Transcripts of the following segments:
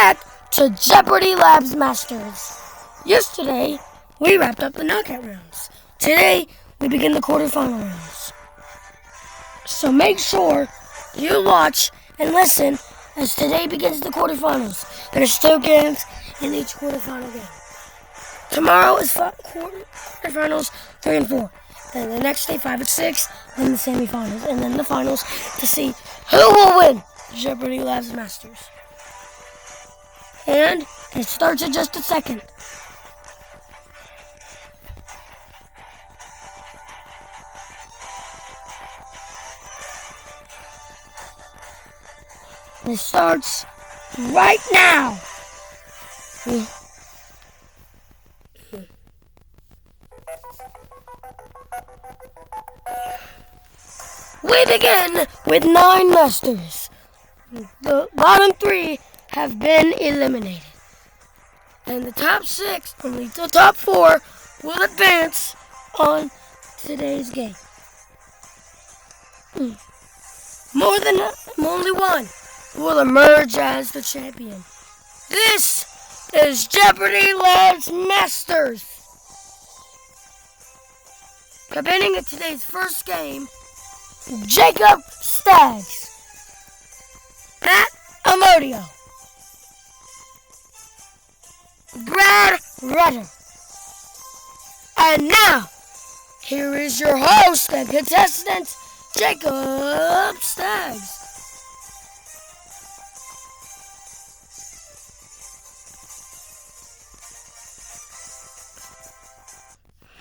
back to Jeopardy Labs Masters. Yesterday, we wrapped up the knockout rounds. Today, we begin the quarterfinal rounds. So make sure you watch and listen as today begins the quarterfinals. There's 2 games in each quarterfinal game. Tomorrow is quarterfinals 3 and 4. Then the next day 5 and 6. Then the semifinals, and then the finals to see who will win Jeopardy Labs Masters. And it starts in just a second. It starts right now. We begin with 9 masters. The bottom 3 have been eliminated. And the top 6, only the top 4, will advance on today's game. Only one will emerge as the champion. This is Jeopardy Labs Masters. Competing in today's first game, Jacob Staggs, Pat Amodio, Brad Rutter. And now, here is your host and contestant, Jacob Staggs.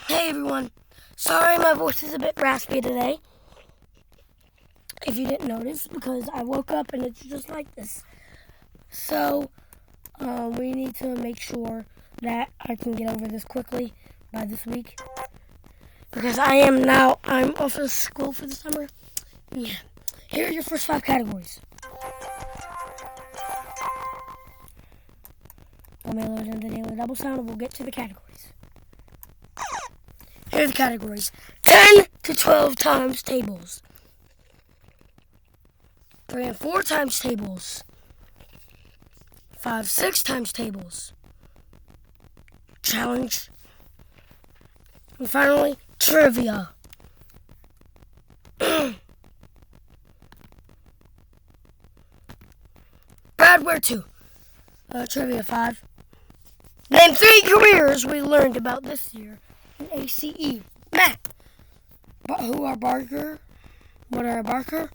Hey everyone, sorry my voice is a bit raspy today. If you didn't notice, because I woke up and it's just like this. So, we need to make sure that I can get over this quickly by this week. Because I'm off of school for the summer. Yeah. Here are your first 5 categories. Let me load in the daily double sound and we'll get to the categories. Here are the categories. 10 to 12 times tables. 3 and 4 times tables. 5, 6 times tables. Challenge. And finally, trivia. Brad, where to? Trivia 5. Name 3 careers we learned about this year in ACE. Matt. Who are Barker? What are a Barker?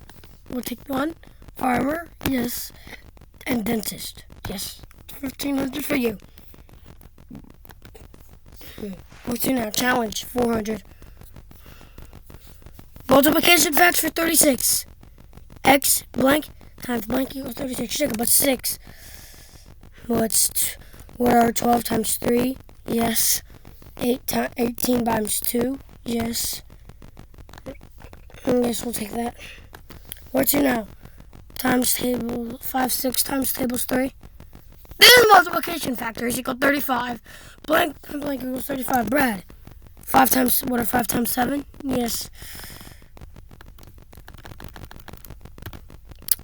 We'll take 1. Farmer, yes. And dentist, yes. 1,500 for you. What's in now? Challenge, 400. Multiplication facts for 36. X blank times blank equals 36. Jacob, what's 6? What are 12 times 3? Yes. 18 times 2? Yes. Yes, we'll take that. What's 2 now? Times table 5, 6 times tables 3. These multiplication factors equal 35. Blank times blank equals 35. Brad. 5 times, what are 5 times 7? Yes.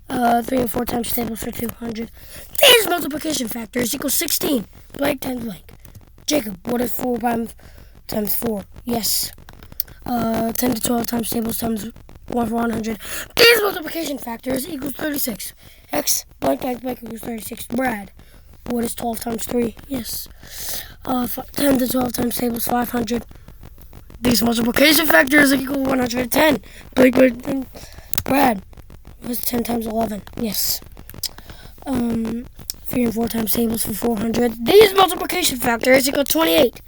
3 and 4 times tables for 200. These multiplication factors equal 16. Blank times blank. Jacob, what is 4 times 4? Yes. 10 to 12 times tables times 1 for 100. These multiplication factors equals 36. X blank times blank equals 36. Brad, what is 12 times 3? Yes. 10 to 12 times tables 500. These multiplication factors equal 110. Brad, what's 10 times 11? Yes. 3 and 4 times tables for 400. These multiplication factors equal 28.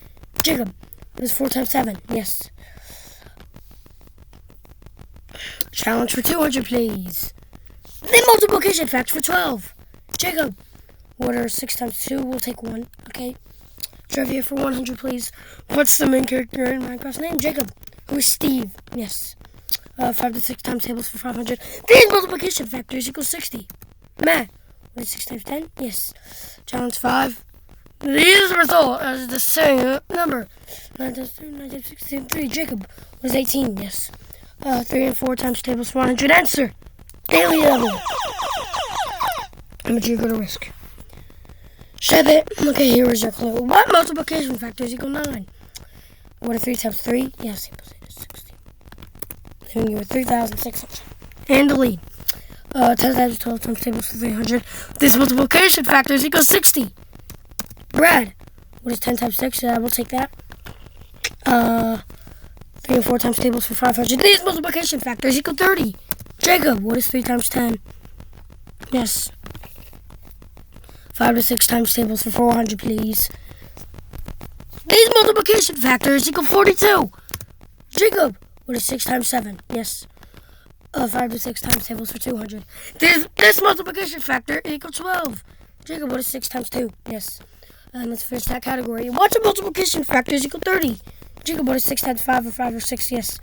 Jacob, what is 4 times 7? Yes. Challenge for 200, please. The multiplication factor for 12. Jacob, what are 6 times 2? We'll take 1. Okay. Trivia for 100, please. What's the main character in Minecraft's name? Jacob. Who is Steve? Yes. 5 to 6 times tables for 500. These multiplication factors equal 60. Matt, what is 6 times 10? Yes. Challenge 5. These result as the same number. 9 times 2, 9 times 16, 3. Jacob, what is 18? Yes. 3 and 4 times tables 100. Answer. Daily level. How much are you going to risk? 7. Okay, here is your clue. What multiplication factors equal 9? What are 3 times 3? Yes, equals 16. Then you are 3,600. And the lead. 10 times 12 times tables for 300. This multiplication factors equals 60. Brad, what is 10 times 6? Yeah, we'll take that. 3 and 4 times tables for 500. These multiplication factors equal 30. Jacob, what is 3 times 10? Yes. 5 to 6 times tables for 400, please. These multiplication factors equal 42. Jacob, what is 6 times 7? Yes. 5 to 6 times tables for 200. This multiplication factor equals 12. Jacob, what is 6 times 2? Yes. And let's finish that category. What's a multiplication factors equal 30? Jacob, what is 6 times 5 or 5 or 6? Yes.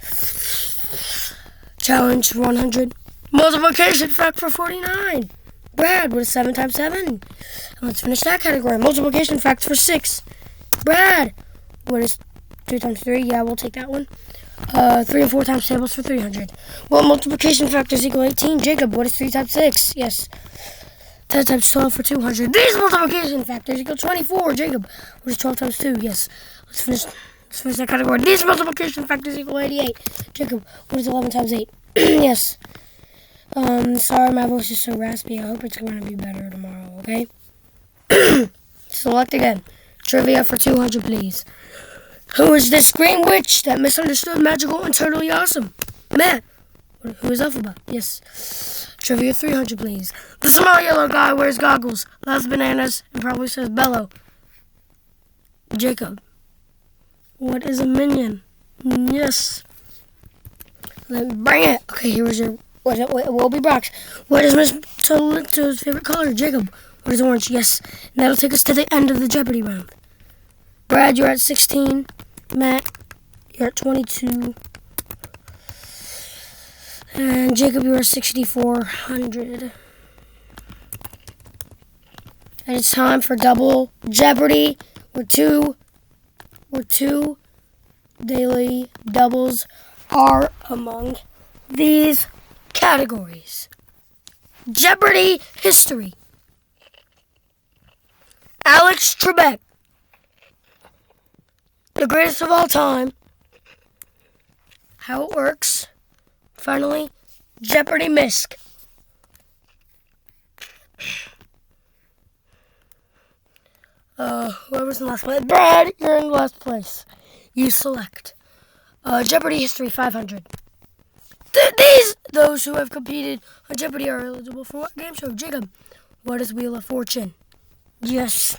Challenge 100. Multiplication factor for 49. Brad, what is 7 times 7? And let's finish that category. Multiplication factor for 6. Brad, what is 2 times 3? Yeah, we'll take that one. 3 and 4 times tables for 300. Well, multiplication factors equal 18. Jacob, what is 3 times 6? Yes. 10 times 12 for 200. These multiplication factors equal 24. Jacob, what is 12 times 2? Yes. Let's finish that category. These multiplication factors equal 88. Jacob, what is 11 times 8? Yes. Sorry, my voice is so raspy. I hope it's going to be better tomorrow, okay? Select again. Trivia for 200, please. Who is this green witch that misunderstood magical and totally awesome? Matt. Who is Alphaba? Yes. Trivia 300, please. The small yellow guy wears goggles, loves bananas, and probably says bellow. Jacob. What is a minion? Yes. Bring it. Okay, here is your... It will be box. What is Miss Toledo's favorite color? Jacob. What is orange? Yes. And that'll take us to the end of the Jeopardy round. Brad, you're at 16. Matt, you're at 22. And Jacob, you're at 6,400. And it's time for double Jeopardy. Where two daily doubles are among these categories. Jeopardy history. Alex Trebek, the greatest of all time. How it works. Finally, Jeopardy misc. Whoever's in last place. Brad, you're in last place. You select. Jeopardy history 500. Those who have competed on Jeopardy are eligible for what game show? Jacob, what is Wheel of Fortune? Yes.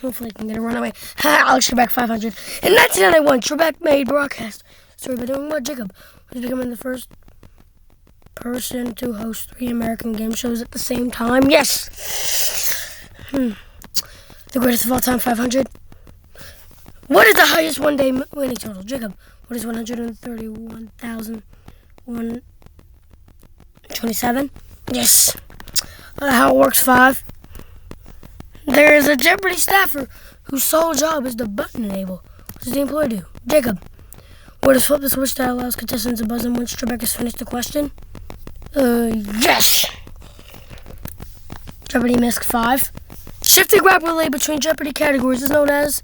Hopefully I can get a runaway. Alex Trebek 500. In 1991, Trebek made broadcast story by doing what? Jacob was becoming the first person to host 3 American game shows at the same time. Yes. The greatest of all time 500. What is the highest one-day winning total? Jacob, what is 131,127? Yes. How it works 5. There is a Jeopardy staffer whose sole job is to button enable. What does the employee do? Jacob, what is flip the switch that allows contestants to buzz in once Trebek has finished the question? Yes. Jeopardy misc 5. Shifting grab relay between Jeopardy categories is known as...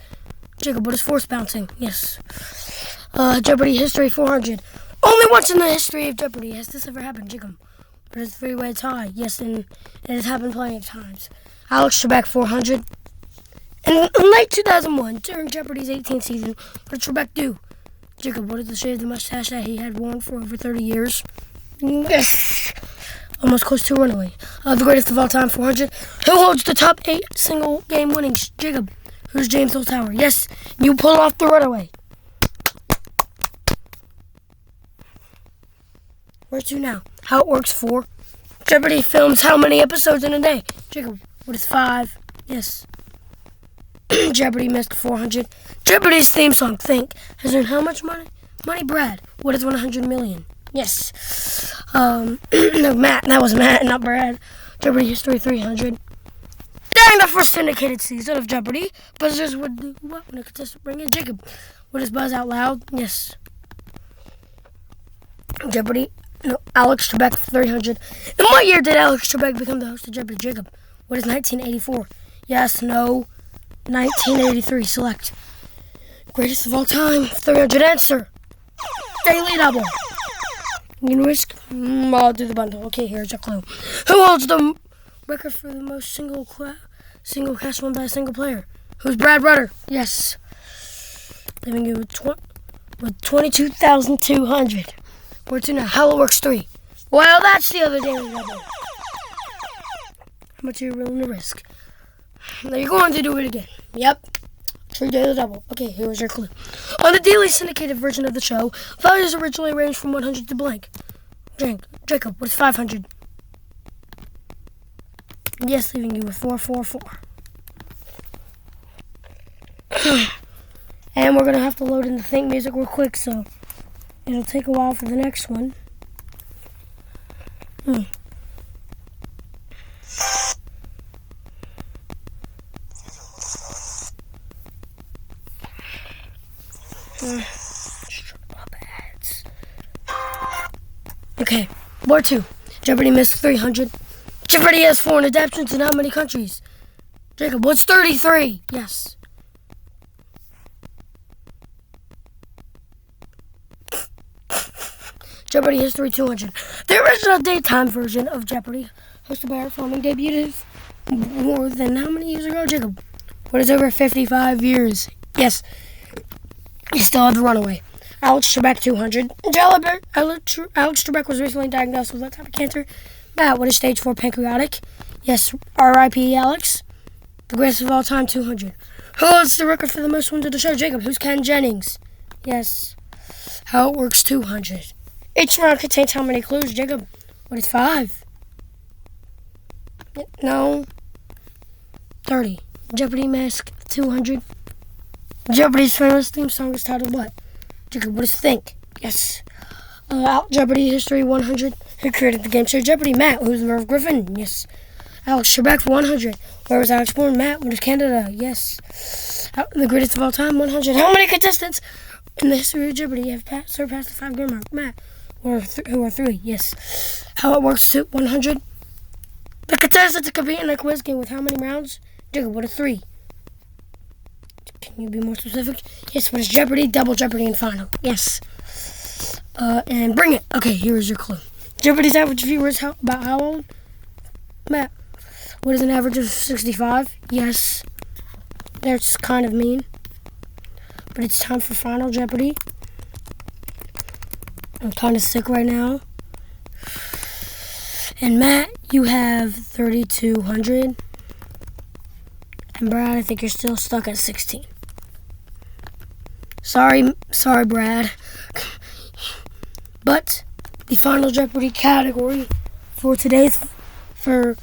Jacob, what is force bouncing? Yes. Jeopardy history 400. Only once in the history of Jeopardy has this ever happened. Jacob, what is 3-way tie? Yes, and it has happened plenty of times. Alex Trebek 400. In late 2001, during Jeopardy's 18th season, what did Trebek do? Jacob, what is the shade of the mustache that he had worn for over 30 years? Yes. Almost close to a runaway. The greatest of all time 400. Who holds the top 8 single game winnings? Jacob. Who's James Hill-Tower? Yes, you pull off the runaway. Where to now? How it works 4. Jeopardy films how many episodes in a day? Jacob, what is 5? Yes. Jeopardy missed 400. Jeopardy's theme song, Think, has earned how much money? Money, Brad. What is 100 million? Yes. No, Matt. That was Matt, not Brad. Jeopardy history 300. During the first syndicated season of Jeopardy, buzzers would do what when a contestant bring in? Jacob, would his buzz out loud? Yes. Jeopardy. No, Alex Trebek 300. In what year did Alex Trebek become the host of Jeopardy? Jacob, what is 1984? Yes, no. 1983, select. Greatest of all time, 300 answer. Daily double. You can risk? I'll do the bundle. Okay, here's your clue. Who holds the record for the most single cash won by a single player? Who's Brad Rutter? Yes. Leaving you with 22,200. Where to now? How it works 3. Well, that's the other daily double. How much are you willing to risk? Now you're going to do it again. Yep. 3 daily double. Okay, here's your clue. On the daily syndicated version of the show, values originally ranged from 100 to blank. Jacob, what's 500? Yes, leaving you with 444. And we're going to have to load in the theme music real quick, so it'll take a while for the next one. Okay, War 2. Jeopardy missed 300. Jeopardy has foreign adaptations in how many countries? Jacob, what's 33? Yes. Jeopardy History 200. The original daytime version of Jeopardy, hosted by Art Fleming, debuted more than how many years ago, Jacob? What is over 55 years? Yes. You still have the runaway. Alex Trebek 200. Alex Trebek was recently diagnosed with what type of cancer? Matt, what is stage 4 pancreatic? Yes. R.I.P. Alex. The greatest of all time 200. Who holds the record for the most wins of the show? Jacob. Who's Ken Jennings? Yes. How it works 200. Each round contains how many clues, Jacob? What is 5? No. 30. Jeopardy Mask 200. Jeopardy's famous theme song is titled what? Jacob, what is Think? Yes. Jeopardy History 100. Who created the game show Jeopardy? Matt. Who's Merv Griffin? Yes. Alex Trebek 100. Where was Alex born? Matt. What is Canada? Yes. The greatest of all time 100. How many contestants in the history of Jeopardy have surpassed the 5-game mark? Matt. Who are 3? Yes. How it works 100. The contestants compete in a quiz game with how many rounds? Jacob, what are 3? Can you be more specific? Yes, what is Jeopardy, Double Jeopardy, and Final? Yes. And bring it. Okay, here is your clue. Jeopardy's average viewers about how old? Matt, what is an average of 65? Yes. That's kind of mean. But it's time for Final Jeopardy. I'm kind of sick right now. And Matt, you have 3,200. And Brad, I think you're still stuck at 16. Sorry, Brad. But the Final Jeopardy category for today's first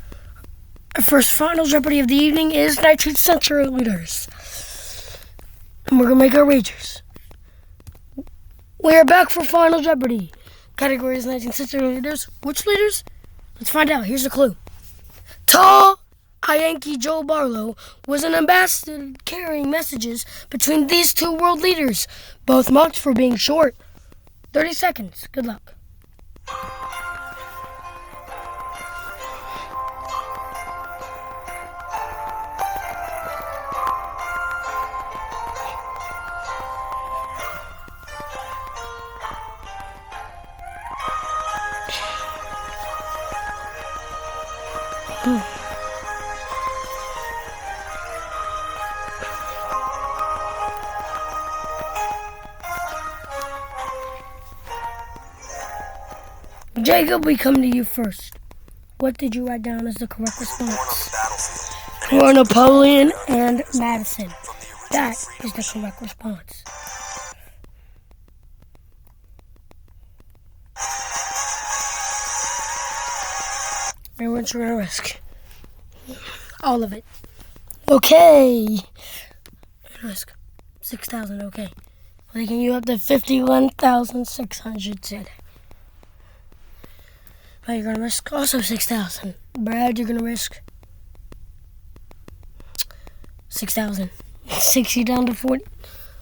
Final Jeopardy of the evening is 19th century leaders. And we're gonna make our wagers. We are back for Final Jeopardy. Category is 19th century leaders. Which leaders? Let's find out. Here's a clue. Tall Yankee Joe Barlow was an ambassador carrying messages between these two world leaders, both mocked for being short. 30 seconds. Good luck. Jacob, we come to you first. What did you write down as the correct response? For Napoleon and Madison. That is the correct response. How much you're gonna risk? All of it. Okay. Risk 6,000. Okay. Taking you up to 51,600 today. But you're gonna risk also 6,000. Brad, you're gonna risk 6,000. 60 down to 40,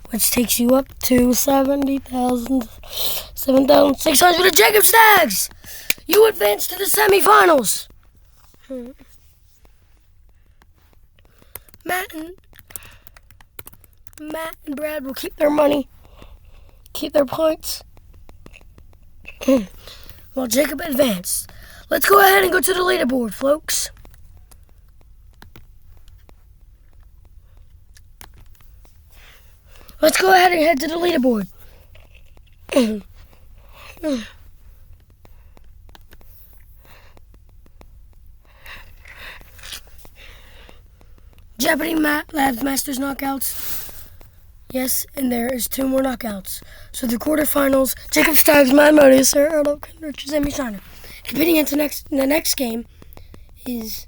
which takes you up to 70,000, 7,600. Jacob Staggs, you advance to the semifinals. Matt and Brad will keep their money, keep their points, while Jacob advanced. Let's go ahead and go to the leaderboard, folks. Let's go ahead and head to the leaderboard. Jeopardy Labs Masters knockouts. Yes, and there is 2 more knockouts. So the quarterfinals, Jacob Staggs, Amodio, Sir Earl, Richard, Sammy Shiner. Competing into the next game is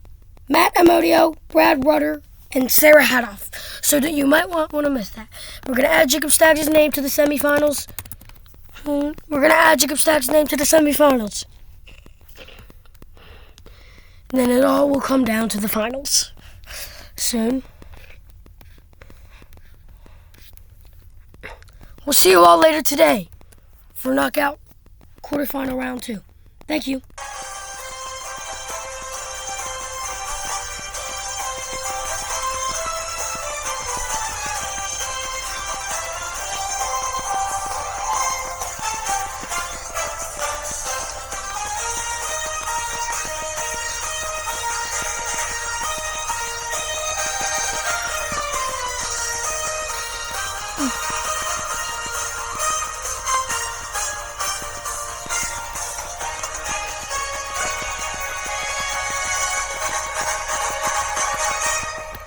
Matt Amodio, Brad Rutter, and Sarah Hadoff. So that you might want to miss that. We're going to add Jacob Staggs' name to the semifinals. And then it all will come down to the finals soon. We'll see you all later today for Knockout Quarterfinal Round 2. Thank you.